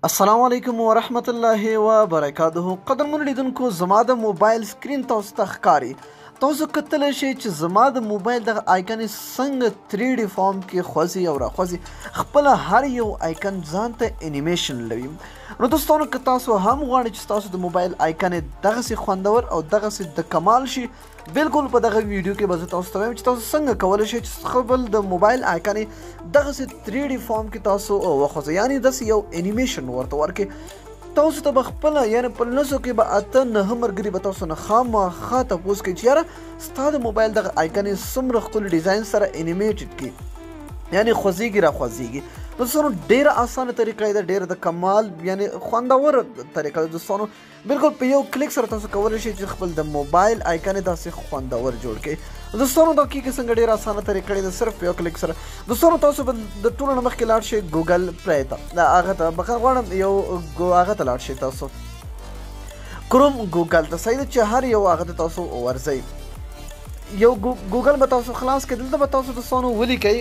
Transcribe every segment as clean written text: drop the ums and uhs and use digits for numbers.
السلام علیکم ورحمت الله وبرکاته. قدرمنو لیدونکو، زما د موبایل سکرین تاسو ته ښکاري. تاسو کتلی شئ چې زما د موبایل دغه آیکن څنګه 3D فارم کې خوځي او راخوځي. خپله هر یو آیکن ځان ته انیمیشن لري. نو دوستانو، که تاسو هم غواړئ چې تاسو د موبایل آیکن دغسې خوندور او دغسې د کمال شي، بالکل په دغه ویډیو کې به زه تاسو ته وایم چې تاسو څنګه کولی شئ چې خپل د موبایل آیکن دغسې 3D فارم کې تاسو وخوځئ، یعنې داسې یو انیمیشن ورته ورکړئ. تاسو ته به خپله یعنې په لسو کې به 8-9 ملګري به تاسو نه خامخا تپوس کوي چې یاره ستا د موبایل دغه آیکن یې څومره ښکلي ډیزاین سره انیمیټډ کړي، یعنې خوځېږي راخوځېږي. دوستانو، ډېره اسانه طریقه ده، ډېره د کمال یعنې خوندوره طریقه ده. دوستانو، بالکل په یو کلیک سره تاسو کولی شئ چې خپل د موبایل آیکن یې داسې خوندور جوړ کړئ. دوستانو، دا کیږي څنګه ډېره اسانه طریقه ده، صرف په یو کلیک سره. دوستانو، تاسو به د ټولو نه مخکې لاړ شئ ګوګل پلی ته، هغه ته بخښنه غواړم، هغه ته لاړ شئ تاسو کروم ګوګل ته، صحیح ده چې هر یو هغه ته تاسو ورځئ. یو ګوګل به تاسو خلاص کړئ، دلته به تاسو دوستانو ولیکئ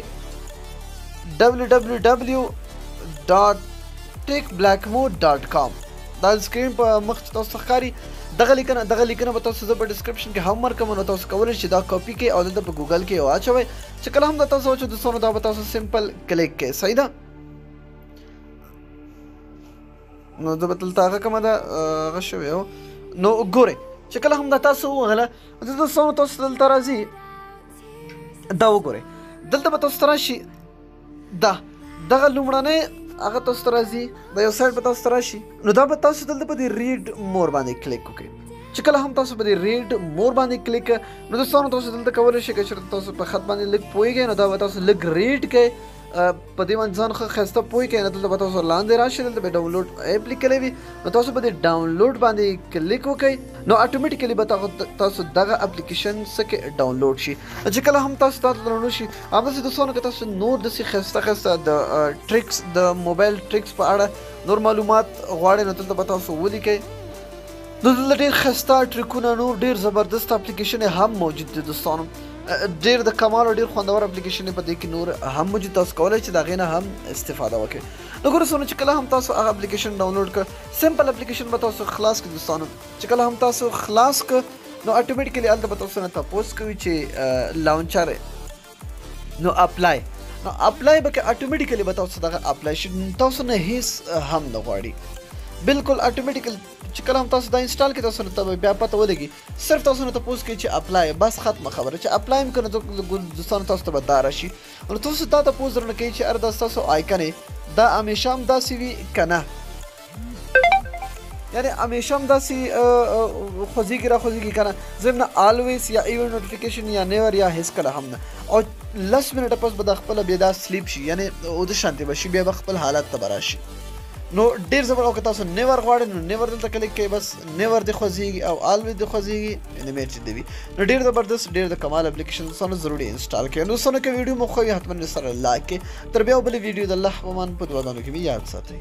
www.techblackmode.com. دا سکرین په مخ چې تاسو ته ښکاري، دغه لیکنه به تاسو زه په ډسکرپشن کې هم ورکوم، نو تاسو کولی شئ دا کاپي کړئ او دلته په ګوګل کې واچوئ. چې کله هم دا تاسو واچوئ دوستانو، دا به تاسو سمپل کلیک کړئ، صحیح ده. نو زه به دلته هغه کومه ده هغه شوی و. نو ګورئ چې کله هم دا تاسو ووهله، دوستانو تاسو دلته راځي، دا وګورئ، دلته به تاسو ته راشي، دغه لومړنی هغه تاسو ته راځي، د یو سایډ به تاسو ته راشي. نو دا به تاسو دلته په دې ریډ مور باندې کلیک وکړئ. چې کله هم تاسو په دې ریډ مور باندې کلیک کړئ، نو دوستانو تاسو دلته کولی شئ که چېرته تاسو په خط باندې لږ پوهېږئ، نو دا به تاسو لږ ریډ کړئ، په دې باندې ځان ښه ښایسته پوه کړئ. نو دلته به تاسو لاندې راشئ، دلته به ډاونلوډ ایپ لیکلی وي، نو تاسو په دې ډاونلوډ باندې کلیک وکړئ، نو اټومیټیکلی به تاسو دغه اپلیکیشن څه کې ډاونلوډ شي. چې کله هم تاسو ته ډاونلوډ شي، همداسې دوستانو که تاسو نور داسې ښایسته ښایسته د ټریکس د موبایل ټریکس په اړه نور معلومات غواړئ، نو دلته به تاسو ولیکئ. نو دلته ډېر ښایسته ټریکونه، نور ډېر زبردست اپلیکیشن هم موجود دي. دوستانو، ډېر د کمال او ډېر خوندور اپلیکیشن په دې کې نور هم موجود، تاسو کولی چې د هغې نه هم استفاده وکړئ. نو ګوره دوستانو، چې کله هم تاسو هغه اپلیکیشن ډاونلوډ کړه، سمپل اپلیکیشن به تاسو خلاص کړئ. دوستانو، چې کله هم تاسو خلاص کړه، نو اټومیټیکلی هلته به تاسو نه تپوس کوي چې لانچر نو اپلای به کې اټومیټیکلی به تاسو دغه اپلای شي، تاسو نه هیڅ هم نه غواړي، بالکل اټومیټیکل. چې کله هم تاسو دا انسټال کړئ، تاسو ته بیا پته ولګي، صرف تاسو نه تپوس کوي چې اپلای، بس ختمه خبره. چې اپلای هم کړئ، دوستانو تاسو ته به دا راشي، نو تاسو دا تپوس درنه کوي چې اره دا ستاسو آیکن دا همیشه هم داسې وي که نه، یعنې همیشه هم داسې خوځېږي راخوځېږي که نه، ضمن آلویز یا ایون نوټیفیکیشن یا نیور یا هېڅکله هم نه. او 10 منټه پس به دا خپله بیا دا سلیپ شي، یعنې اوده شانتې به شي، بیا به خپل حالت ته به راشي. نو ډېر زبر. او که تاسو نیور غواړئ، نو نیور دلته کلیک کوئ، بس نیور دې خوځېږي او آلویز دې خوځېږي، انیمیټډ دې وي. نو ډېر زبردست، ډېر د کمال اپلیکیشن دوستانو ضروري انسټال کړئ. نو دوستانو، که ویډیو مو خوښ وي، حتما سره لایک کړئ. تر بیا بلې ویډیو د الله په امان په دعاګانو کې مې یاد ساتئ.